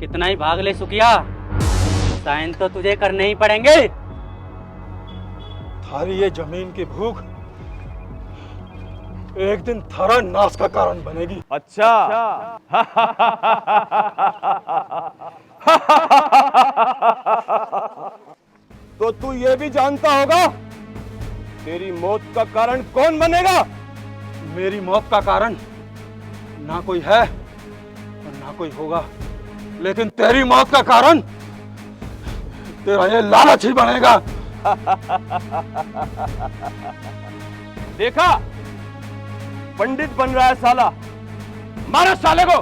कितना ही भाग ले सुखिया, साइन तो तुझे करने ही पड़ेंगे। थारी ये जमीन की भूख एक दिन थारा नाश का कारण बनेगी। अच्छा। तो तू ये भी जानता होगा तेरी मौत का कारण कौन बनेगा? मेरी मौत का कारण ना कोई है और ना कोई होगा, लेकिन तेरी मौत का कारण तेरा ये लालच ही बनेगा। देखा, पंडित बन रहा है साला। मारो साले को।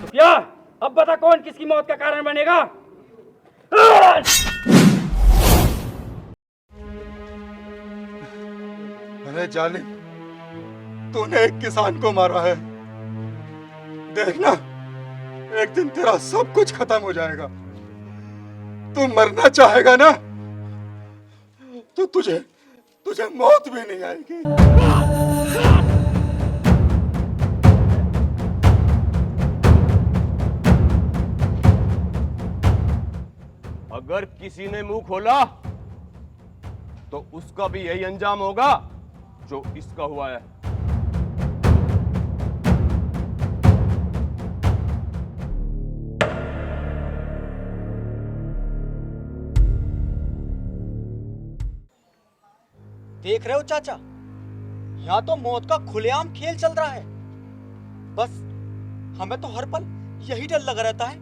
सुखिया, अब बता कौन किसकी मौत का कारण बनेगा? अरे जालिम, तूने एक किसान को मारा है। देखना, एक दिन तेरा सब कुछ खत्म हो जाएगा। तू मरना चाहेगा ना, तो तुझे मौत भी नहीं आएगी। अगर किसी ने मुंह खोला तो उसका भी यही अंजाम होगा जो इसका हुआ है। देख रहे हो चाचा, यहाँ तो मौत का खुलेआम खेल चल रहा है। बस हमें तो हर पल यही डर लगा रहता है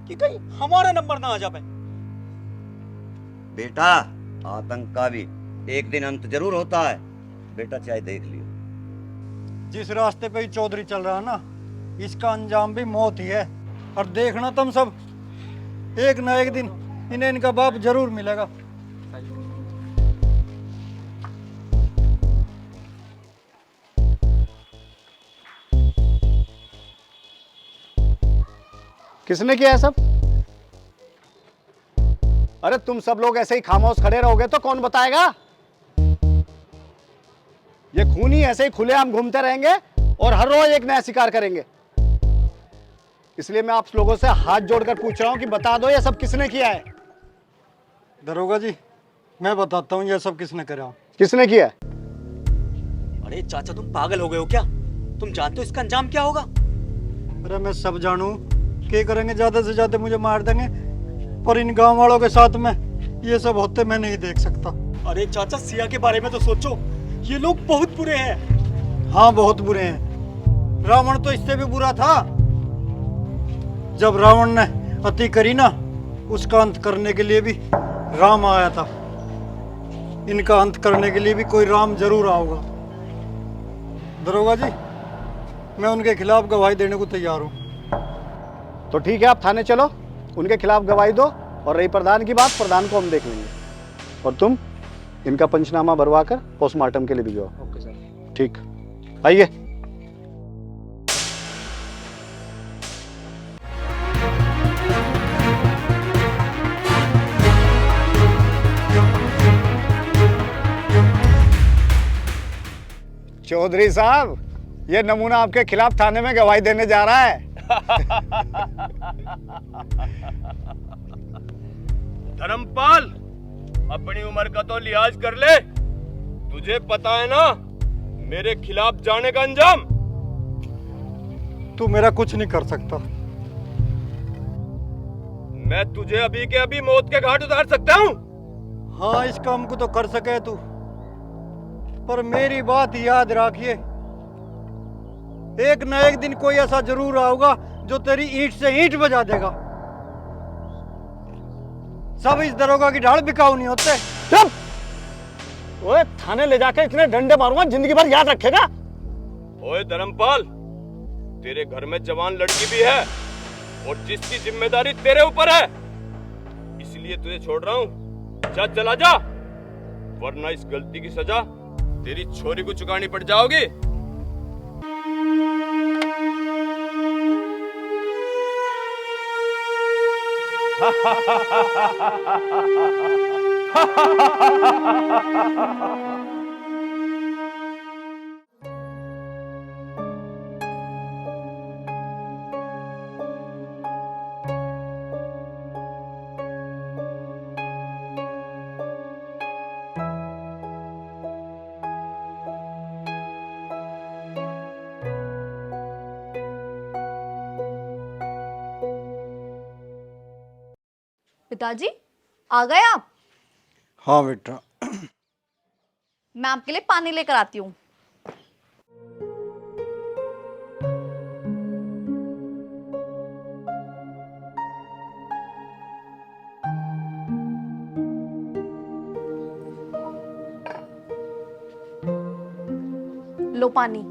कि कहीं हमारा नंबर ना आ जाए। बेटा, आतंक का भी एक दिन अंत जरूर होता है। बेटा चाहे देख लियो। जिस रास्ते पे ही चौधरी चल रहा है ना, इसका अंजाम भी मौत ही है। और देखना तुम सब, एक ना एक दिन इन्हें इनका बाप जरूर मिलेगा। किसने किया है सब? अरे तुम सब लोग ऐसे ही खामोश खड़े रहोगे तो कौन बताएगा? ये खूनी ऐसे ही खुलेआम घूमते रहेंगे और हर रोज एक नया शिकार करेंगे। इसलिए मैं आप लोगों से हाथ जोड़कर पूछ रहा हूं कि बता दो ये सब किसने किया है। दरोगा जी, मैं बताता हूँ ये सब किसने करा। किसने किया है? अरे चाचा, तुम पागल हो गए हो क्या? तुम जानते हो इसका अंजाम क्या होगा? अरे मैं सब जानू, क्या करेंगे, ज्यादा से ज्यादा मुझे मार देंगे, पर इन गांव वालों के साथ में ये सब होते मैं नहीं देख सकता। अरे चाचा, सिया के बारे में तो सोचो, ये लोग बहुत बुरे हैं। हाँ, बहुत बुरे हैं। रावण तो इससे भी बुरा था। जब रावण ने अति करी ना, उसका अंत करने के लिए भी राम आया था। इनका अंत करने के लिए भी कोई राम जरूर आऊगा। दरोगा जी, मैं उनके खिलाफ गवाही देने को तैयार हूँ। तो ठीक है, आप थाने चलो, उनके खिलाफ गवाही दो, और रही प्रधान की बात, प्रधान को हम देख लेंगे। और तुम इनका पंचनामा भरवा कर पोस्टमार्टम के लिए भिजवाओ। Okay sir. ठीक, आइए। चौधरी साहब, ये नमूना आपके खिलाफ थाने में गवाही देने जा रहा है। धर्मपाल, अपनी उम्र का तो लिहाज कर ले। तुझे पता है ना मेरे खिलाफ जाने का अंजाम? तू मेरा कुछ नहीं कर सकता। मैं तुझे अभी के अभी मौत के घाट उतार सकता हूँ। हाँ, इस काम को तो कर सके तू, पर मेरी बात याद रखिए, एक न एक दिन कोई ऐसा जरूर आऊगा जो तेरी ईंट से ईंट बजा देगा। सब इस दरोगा की ढाल बिकाऊ नहीं होते। चुप! ओए, थाने ले जाकर इतने डंडे मारूंगा, जिंदगी भर याद रखेगा। ओए धर्मपाल, तेरे घर में जवान लड़की भी है और जिसकी जिम्मेदारी तेरे ऊपर है, इसलिए तुझे छोड़ रहा हूँ। जा, चला जा, वरना इस गलती की सजा तेरी छोरी को चुकानी पड़ जाओगी। पिताजी आ गए आप? हाँ बेटा। मैं आपके लिए पानी लेकर आती हूँ। लो पानी।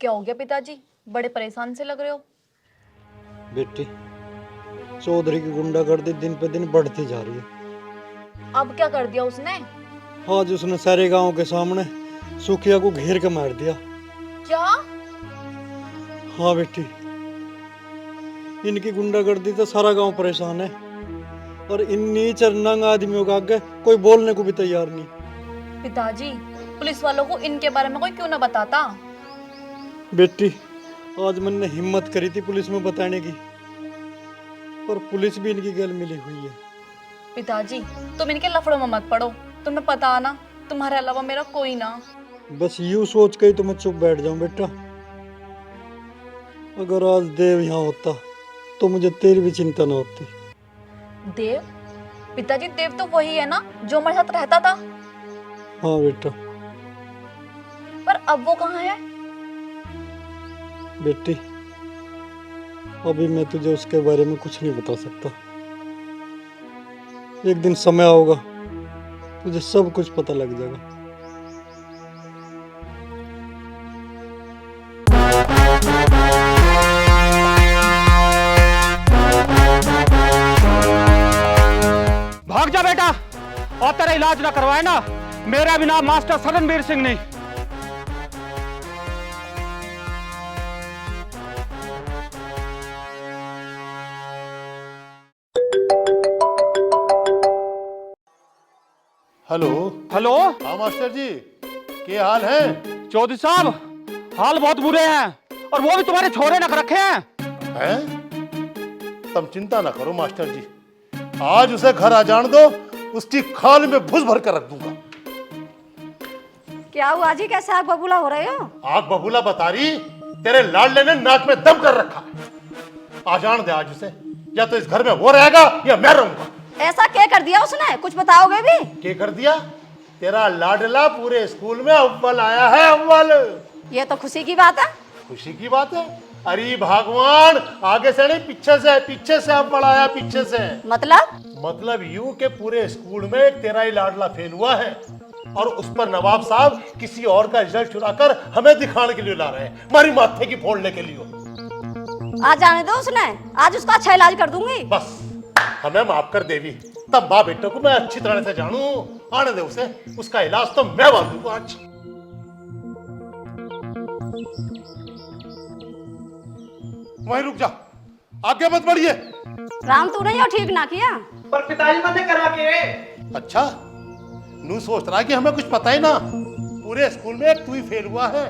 क्या हो गया पिताजी, बड़े परेशान से लग रहे हो? बेटी, चौधरी की गुंडागर्दी दिन पे दिन बढ़ती जा रही है। अब क्या कर दिया उसने? आज उसने सारे गांव के सामने सुखिया को घेर के मार दिया। क्या? हाँ बेटी, इनकी गुंडागर्दी तो सारा गांव परेशान है और इन नीच और नंग आदमियों का आगे कोई बोलने को भी तैयार नहीं। पिताजी, पुलिस वालों को इनके बारे में कोई क्यों ना बताता? बेटी, आज मैंने हिम्मत करी थी पुलिस में बताने की, पर पुलिस भी इनकी गल मिली हुई है। पिताजी, तुम इनके लफड़ों में मत पड़ो। तुम्हें पता ना, तुम्हारे अलावा मेरा कोई ना। बस यूं सोच के ही तो मैं चुप बैठ जाऊं बेटा। अगर आज देव यहाँ होता तो मुझे तेरी भी चिंता न होती। देव? पिताजी, देव तो वही है ना जो हमारे साथ रहता था। हाँ बेटा। पर अब वो कहाँ है? बेटी, अभी मैं तुझे उसके बारे में कुछ नहीं बता सकता। एक दिन समय होगा, तुझे सब कुछ पता लग जाएगा। भाग जा बेटा, और तेरा इलाज ना करवाए ना, मेरा भी नाम मास्टर सदनवीर सिंह नहीं। हेलो। हेलो। हाँ मास्टर जी, क्या हाल है? चौधरी साहब, हाल बहुत बुरे हैं और वो भी तुम्हारे छोरे नख रखे हैं। तुम चिंता ना करो मास्टर जी, आज उसे घर आ जाने दो, उसकी खाल में भूस भर कर रख दूंगा। क्या हुआ जी, कैसे आग बबूला हो रहे हो? आग बबूला बता रही, तेरे लाडले ने नाक में दम कर रखा। आ जान दे आज उसे, या तो इस घर में वो रहेगा या मैं रहूंगा। ऐसा क्या कर दिया उसने, कुछ बताओगे भी? क्या कर दिया? तेरा लाडला पूरे स्कूल में अव्वल आया है, अव्वल। ये तो खुशी की बात है। खुशी की बात है? अरे भगवान, आगे से नहीं पीछे से अव्वल आया, पीछे से। मतलब यूं के पूरे स्कूल में एक तेरा ही लाडला फेल हुआ है और उस पर नवाब साहब किसी और का रिजल्ट चुराकर हमें दिखाने के लिए ला रहे हैं, हमारी माथे की फोड़ने के लिए। आज जाने दो उसने, आज उसका अच्छा इलाज कर दूंगी। बस हमें माफ कर देवी, तब माँ बेटे को मैं अच्छी तरह से जानू। आने दे उसे, उसका इलाज तो मैं बांधूंगा आज। वहीं रुक जा, आगे मत बढ़िए। राम तूने यो ठीक ना किया। पर पिताजी मैंने करा के। अच्छा, नू सोच रहा है कि हमें कुछ पता ही ना। पूरे स्कूल में एक तू ही फेल हुआ है,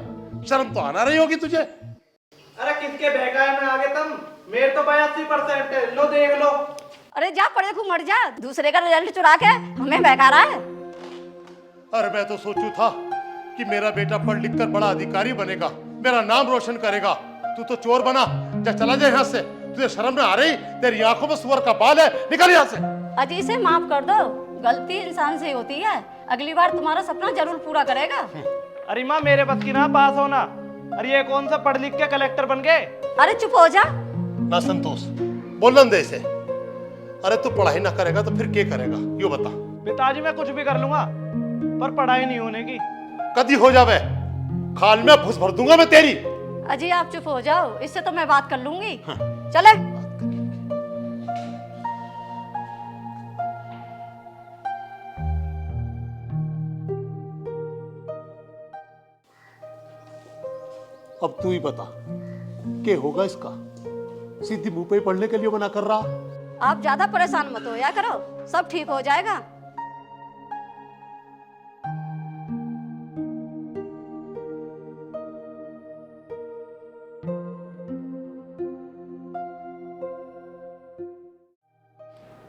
शर्म तो आना रही होगी तुझे। अरे किसके बहकाए में आगे तुम, मेरे तो 82% है, लो देख लो। अरे जा पढ़े को मर जा, दूसरे का रिजल्ट चुरा के हमें बहका रहा है। अरे मैं तो सोचू था कि मेरा बेटा पढ़ लिख कर बड़ा अधिकारी बनेगा, मेरा नाम रोशन करेगा। तू तो चोर बना। जा चला जा यहाँ से, तुझे शर्म न आ रही? तेरी आंखों में सुअर का बाल है, निकल यहाँ से। अजी से माफ कर दो, गलती इंसान से होती है, अगली बार तुम्हारा सपना जरूर पूरा करेगा। अरे माँ, मेरे बस की ना पास होना। अरे ये कौन सा पढ़ लिख के कलेक्टर बन गए? अरे चुप हो जा ना संतोष, बोलन दे इसे। अरे तू पढ़ाई ना करेगा तो फिर क्या करेगा, यो बता। पिताजी मैं कुछ भी कर लूंगा, पर पढ़ाई नहीं होने की। कदी हो जावे, खाल में घुस भर दूंगा मैं तेरी। अजी आप चुप हो जाओ, इससे तो मैं बात कर लूंगी। चले। अब तू ही बता, क्या होगा इसका? सीधी मुंह पे ही पढ़ने के लिए मना कर रहा। आप ज्यादा परेशान मत हो या करो, सब ठीक हो जाएगा।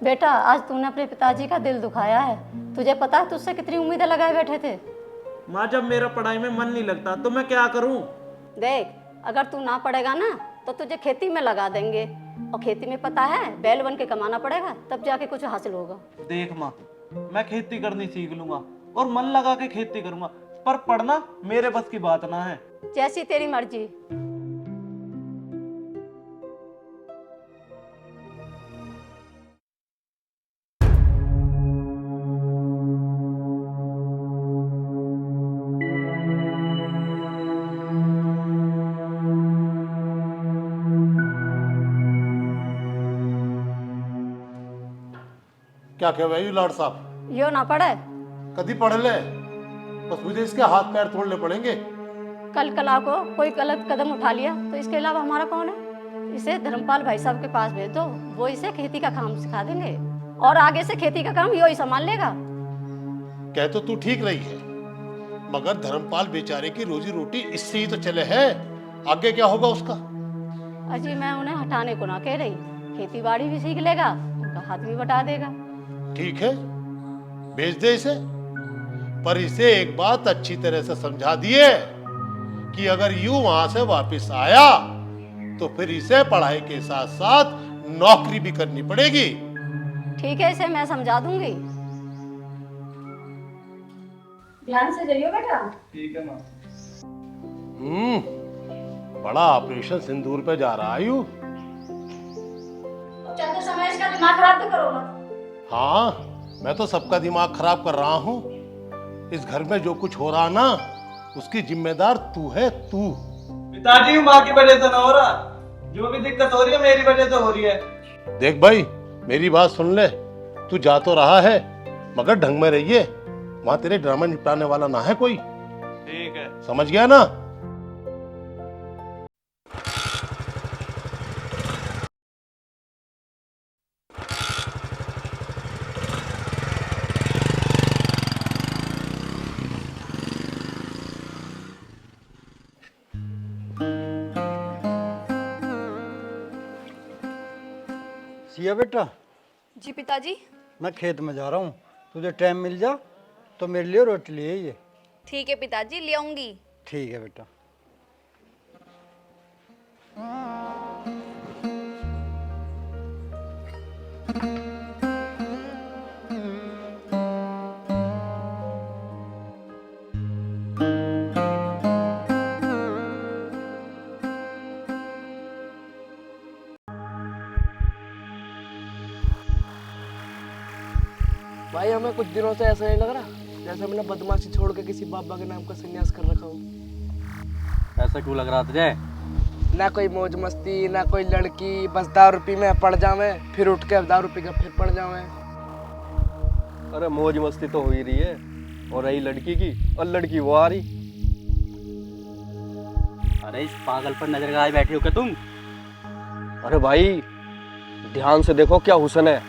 बेटा, आज तूने अपने पिताजी का दिल दुखाया है। तुझे पता है तुझसे कितनी उम्मीदें लगाए बैठे थे। माँ जब मेरा पढ़ाई में मन नहीं लगता तो मैं क्या करूं? देख, अगर तू ना पढ़ेगा ना तो तुझे खेती में लगा देंगे, और खेती में पता है बैल बन के कमाना पड़ेगा, तब जाके कुछ हासिल होगा। देख माँ, मैं खेती करनी सीख लूंगा और मन लगा के खेती करूंगा, पर पढ़ना मेरे बस की बात ना है। जैसी तेरी मर्जी। क्या कह भाई लाड साहब? यो ना पढ़े, कभी पढ़ ले, बस मुझे इसके हाथ पैर तोड़ने पड़ेंगे। कल कला को कोई गलत कदम उठा लिया तो इसके अलावा हमारा कौन है? इसे धर्मपाल भाई साहब के पास भेज दो, वो इसे खेती का काम सिखा देंगे और आगे से खेती का काम यो ही संभाल लेगा। कह तो तू ठीक रही है, मगर धर्मपाल बेचारे की रोजी रोटी इससे ही तो चले है, आगे क्या होगा उसका? अजी मैं उन्हें हटाने को ना कह रही, खेती बाड़ी भी सीख लेगा, उनका हाथ भी बटा देगा। ठीक है, भेज दे इसे, पर इसे एक बात अच्छी तरह से समझा दिए कि अगर यूं वहां से वापस आया तो फिर इसे पढ़ाई के साथ साथ नौकरी भी करनी पड़ेगी। ठीक है, इसे मैं समझा दूंगी। ध्यान से जाइयो बेटा। ठीक है माँ। बड़ा ऑपरेशन सिंदूर पे जा रहा है यू। चलते समय इसका दिमाग खराब तो करो मत। हाँ, मैं तो सबका दिमाग खराब कर रहा हूँ। इस घर में जो कुछ हो रहा ना, उसकी जिम्मेदार तू है, तू। पिताजी माँ की वजह से ना हो रहा, जो भी दिक्कत हो रही है मेरी वजह से हो रही है। देख भाई, मेरी बात सुन ले, तू जा तो रहा है मगर ढंग में रहिए, वहां तेरे ड्रामा निपटाने वाला ना है कोई। ठीक है, समझ गया ना? सिया बेटा, जी पिताजी। मैं खेत में जा रहा हूँ, तुझे टाइम मिल जा तो मेरे लिए रोटी ले आइए। ठीक है पिताजी, ले आऊंगी। ठीक है बेटा। भाई हमें कुछ दिनों से ऐसा नहीं लग रहा जैसे हमने बदमाशी छोड़ के किसी बाबा के नाम का संन्यास कर रखा हो। ऐसा क्यों लग रहा तुझे? ना कोई मौज मस्ती, ना कोई लड़की, बस दारू पी में पड़ जावे, फिर उठ के दारू पी के फिर पड़ जावे। अरे मौज मस्ती तो हो ही रही है, और रही लड़की की, और लड़की वो आ रही। अरे इस पागल पर नजर लगाए बैठे हो क्या तुम? अरे भाई ध्यान से देखो, क्या हुस्न है,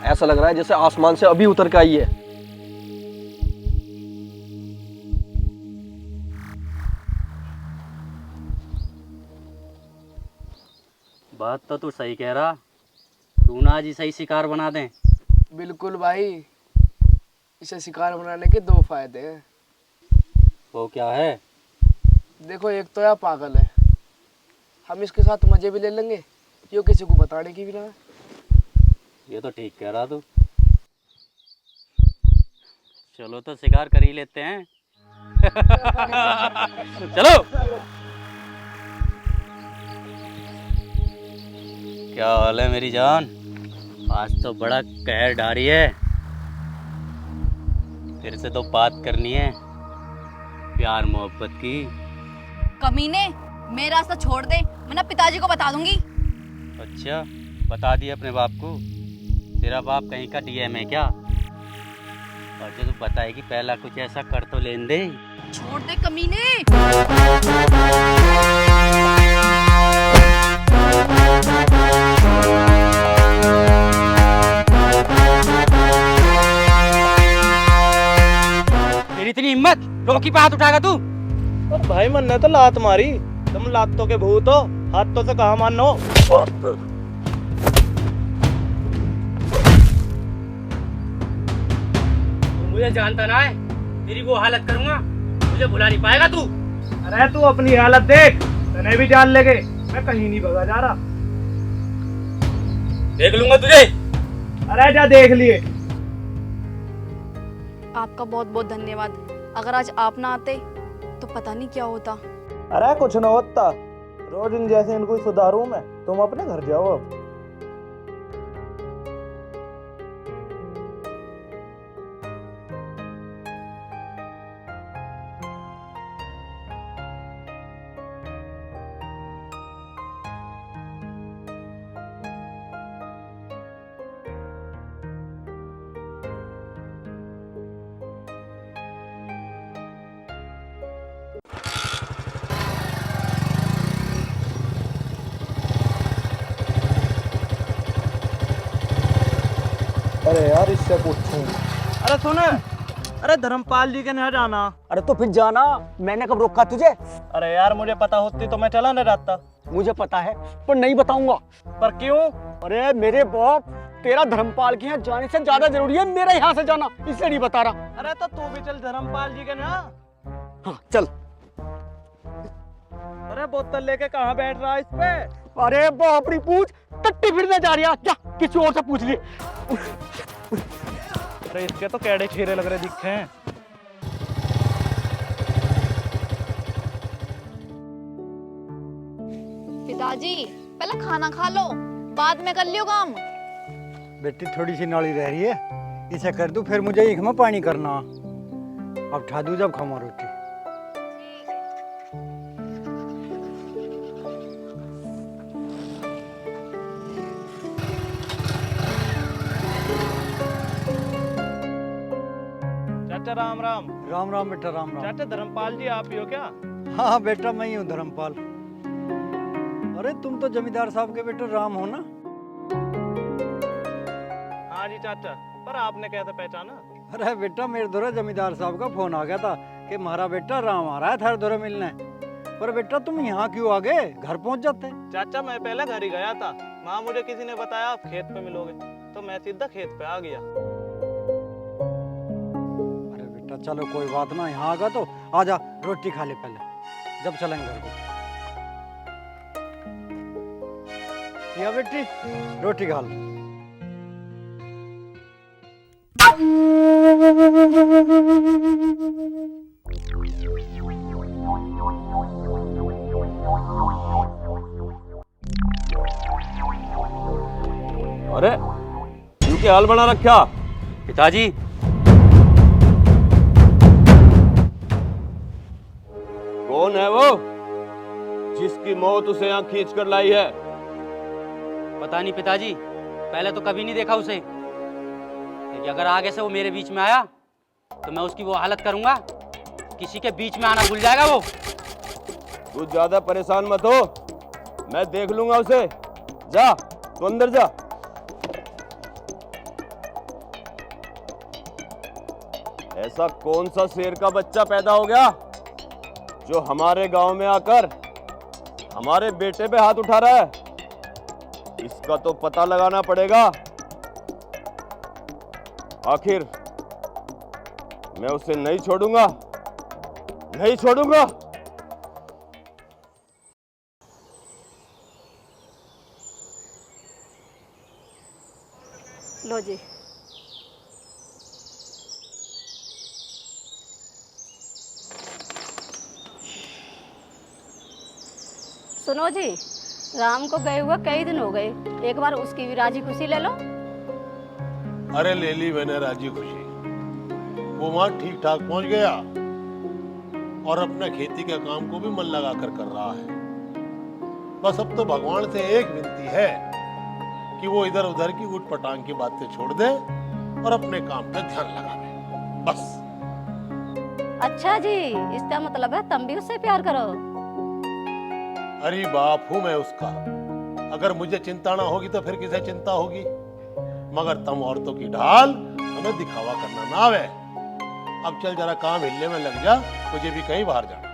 ऐसा लग रहा है जैसे आसमान से अभी उतर के आई है। बात तो तू सही कह रहा, क्यों ना आज सही शिकार बना दें। बिल्कुल भाई, इसे शिकार बनाने के दो फायदे हैं। वो क्या है? देखो, एक तो यह पागल है, हम इसके साथ मजे भी ले लेंगे, यो किसी को बताने की भी ना है। ये तो ठीक कह रहा तू। चलो तो शिकार कर ही लेते हैं। चलो। क्या हाल है मेरी जान? आज तो बड़ा कहर डारी है, तेरे से तो बात करनी है, प्यार मोहब्बत की। कमीने, मेरा रास्ता छोड़ दे, मैं ना पिताजी को बता दूंगी। अच्छा, बता दिया अपने बाप को? तेरा बाप कहीं का डीएम है क्या? और जो तू बताएगी पहला कुछ ऐसा कर तो लेन दे। छोड़ दे कमीने। तेरी इतनी हिम्मत, रोकी पे हाथ उठाएगा तू? और भाई मन ने तो लात मारी, तुम लातों के भूत हो, हाथों से कहा मानो। मुझे जानता ना है, तेरी वो हालत करूंगा। मुझे भुला नहीं पाएगा तू। अरे तू अपनी हालत देख, तने भी जान लेगे, मैं कहीं नहीं भगा जा रहा। देख लूंगा तुझे। अरे जा देख लिए। आपका बहुत बहुत धन्यवाद। अगर आज आप ना आते तो पता नहीं क्या होता। अरे कुछ न होता, रोज इन जैसे इनको सुधारूं मैं। तुम अपने घर जाओ अब। अरे यार इससे पूछूं। अरे सुन, अरे धर्मपाल जी के यहाँ जाना। अरे तो फिर जाना, मैंने कब रोका तुझे? अरे यार मुझे पता होती तो मैं चला न जाता। मुझे पता है पर नहीं बताऊंगा। पर क्यों? अरे मेरे बाप, तेरा धर्मपाल के यहाँ जाने से ज्यादा जरूरी है मेरे यहाँ से जाना, इसलिए नहीं बता रहा। अरे तो तू भी चल धर्मपाल जी के यहाँ। हाँ चल। अरे बोतल लेके कहाँ बैठ रहा है इस पे? अरे बाप री, पूछ टट्टी फिरने जा रही है क्या? किसी और से पूछ लिए। अरे इसके तो कैडे खीरे लग रहे दिखे हैं। पिताजी पहले खाना खा लो, बाद में कर लियो काम। बेटी थोड़ी सी नाली रह रही है, इसे कर दूं फिर मुझे ईख में पानी करना। अब ठा दूं जब खामा रोटी। चाचा राम राम। राम राम बेटा, राम राम। चाचा धर्मपाल जी आप ही हो क्या? हाँ बेटा मैं ही हूँ धर्मपाल। अरे तुम तो जमींदार साहब के बेटे राम हो ना? हाँ जी चाचा, पर आपने कैसे पहचाना? अरे बेटा मेरे दौरे जमींदार साहब का फोन आ गया था कि हमारा बेटा राम आ रहा है थारे दौरे मिलने। पर बेटा तुम यहाँ क्यों आ गए, घर पहुँच जाते। चाचा मैं पहले घर ही गया था, वहाँ मुझे किसी ने बताया आप खेत पे मिलोगे, तो मैं सीधा खेत पे आ गया। अरे बेटा चलो कोई बात ना, यहाँ आ गया तो आजा रोटी खा ले पहले, जब चलेंगे घर को। या बेटी रोटी खा लो। अरे क्यों के हाल बना रखा? पिताजी कौन है वो जिसकी मौत उसे यहाँ खींच कर लाई है? पता नहीं पिताजी, पहले तो कभी नहीं देखा उसे, लेकिन अगर आगे से वो मेरे बीच में आया तो मैं उसकी वो हालत करूंगा, किसी के बीच में आना भूल जाएगा वो। तू ज्यादा परेशान मत हो, मैं देख लूंगा उसे। जा तू अंदर जा। ऐसा कौन सा शेर का बच्चा पैदा हो गया जो हमारे गांव में आकर हमारे बेटे पे हाथ उठा रहा है? इसका तो पता लगाना पड़ेगा। आखिर मैं उसे नहीं छोड़ूंगा, नहीं छोड़ूंगा। लो जी। सुनो जी, राम को गए हुए कई दिन हो गए, एक बार उसकी भी राजी खुशी ले लो। अरे ले ली मैंने राजी खुशी, वो वहां ठीक ठाक पहुंच गया और अपना खेती के काम को भी मन लगा कर रहा है। बस अब तो भगवान से एक विनती है कि वो इधर उधर की उठ पटांग की बातें छोड़ दे और अपने काम पे ध्यान लगावे, बस। अच्छा जी, इसका मतलब है तुम भी उससे प्यार करो। अरे बाप हूं मैं उसका, अगर मुझे चिंता ना होगी तो फिर किसे चिंता होगी? मगर तुम औरतों की ढाल हमें दिखावा करना ना आवे। अब चल जरा काम हिलने में लग जा, मुझे भी कहीं बाहर जाना।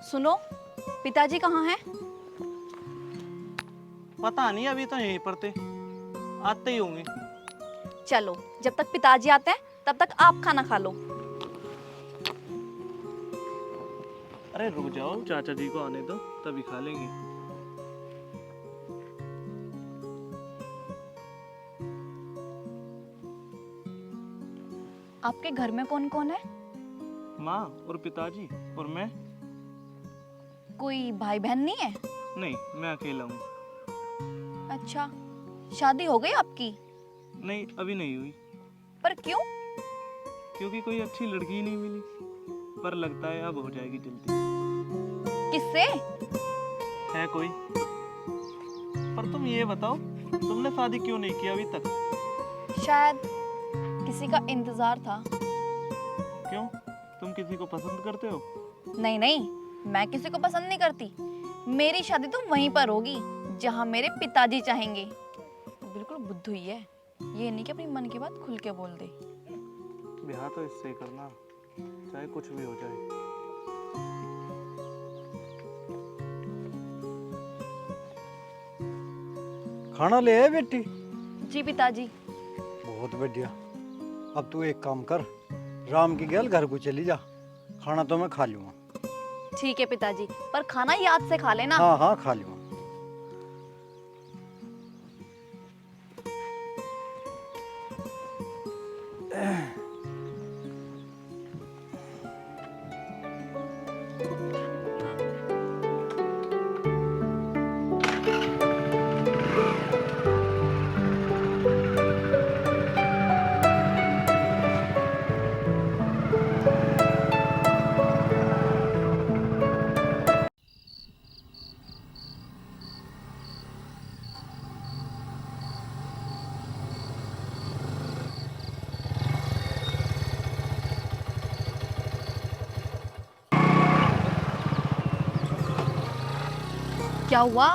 सुनो, पिताजी कहाँ हैं? पता नहीं, अभी तो यहीं पर थे, आते ही होंगे। चलो, जब तक पिताजी आते हैं तब तक आप खाना खा लो। अरे रुक जाओ, चाचा जी को आने दो, तभी खा लेंगे। आपके घर में कौन कौन है? माँ और पिताजी और मैं। कोई भाई बहन नहीं है? नहीं, मैं अकेला हूँ। अच्छा, शादी हो गई आपकी? नहीं, अभी नहीं हुई। पर क्यों? क्योंकि कोई अच्छी लड़की ही नहीं मिली, पर लगता है अब हो जाएगी जल्दी। किससे? है कोई। पर तुम ये बताओ, तुमने शादी क्यों नहीं की अभी तक? शायद किसी का इंतजार था। क्यों, तुम किसी को पसंद करते हो? नहीं नहीं, मैं किसी को पसंद नहीं करती। मेरी शादी तो वहीं पर होगी जहाँ मेरे पिताजी चाहेंगे। बिल्कुल बुद्धू ही है, ये नहीं कि अपनी मन की बात खुल के बोल दे। ब्याह तो इससे करना, चाहे कुछ भी हो जाए। खाना ले आए बेटी? जी पिताजी। बहुत बढ़िया। अब तू एक काम कर, राम की गैल घर को चली जा, खाना तो मैं खा लूंगा। ठीक है पिताजी, पर खाना याद से खा लेना। हाँ हाँ, खा लूंगा। क्या हुआ,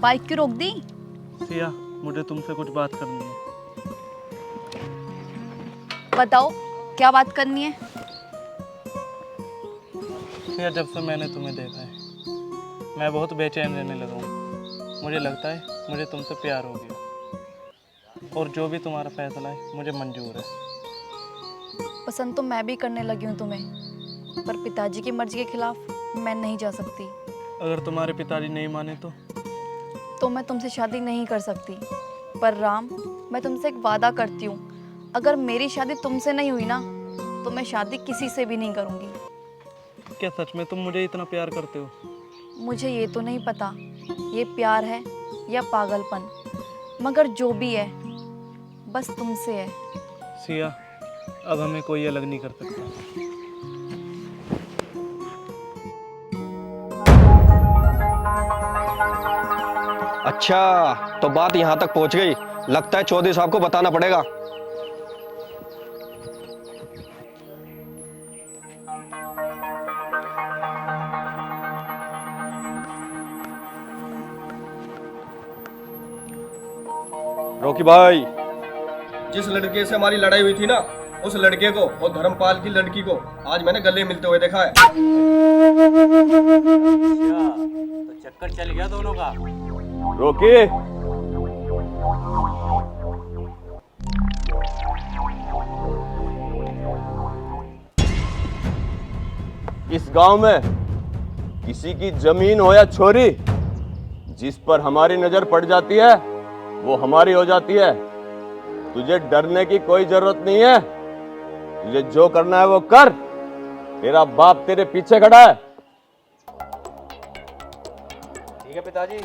बाइक क्यों रोक दी? सिया, मुझे तुमसे कुछ बात करनी है। बताओ, क्या बात करनी है? सिया, जब से मैंने तुम्हें देखा है, मैं बहुत बेचैन रहने लगा हूँ। मुझे लगता है मुझे तुमसे प्यार हो गया, और जो भी तुम्हारा फैसला है मुझे मंजूर है। पसंद तो मैं भी करने लगी हूँ तुम्हें, पर पिताजी की मर्जी के खिलाफ मैं नहीं जा सकती। अगर तुम्हारे पिताजी नहीं माने तो मैं तुमसे शादी नहीं कर सकती। पर राम, मैं तुमसे एक वादा करती हूँ, अगर मेरी शादी तुमसे नहीं हुई ना, तो मैं शादी किसी से भी नहीं करूँगी। क्या सच में तुम मुझे इतना प्यार करते हो? मुझे ये तो नहीं पता ये प्यार है या पागलपन, मगर जो भी है बस तुमसे है। सिया, अब हमें कोई अलग नहीं कर सकता। अच्छा, तो बात यहाँ तक पहुँच गई। लगता है चौधरी साहब को बताना पड़ेगा। रोकी भाई, जिस लड़के से हमारी लड़ाई हुई थी ना, उस लड़के को और धर्मपाल की लड़की को आज मैंने गले मिलते हुए देखा है। तो चक्कर चल गया दोनों का। रोकी, इस गांव में किसी की जमीन हो या छोरी, जिस पर हमारी नजर पड़ जाती है वो हमारी हो जाती है। तुझे डरने की कोई जरूरत नहीं है। तुझे जो करना है वो कर। तेरा बाप तेरे पीछे खड़ा है। ठीक है पिताजी।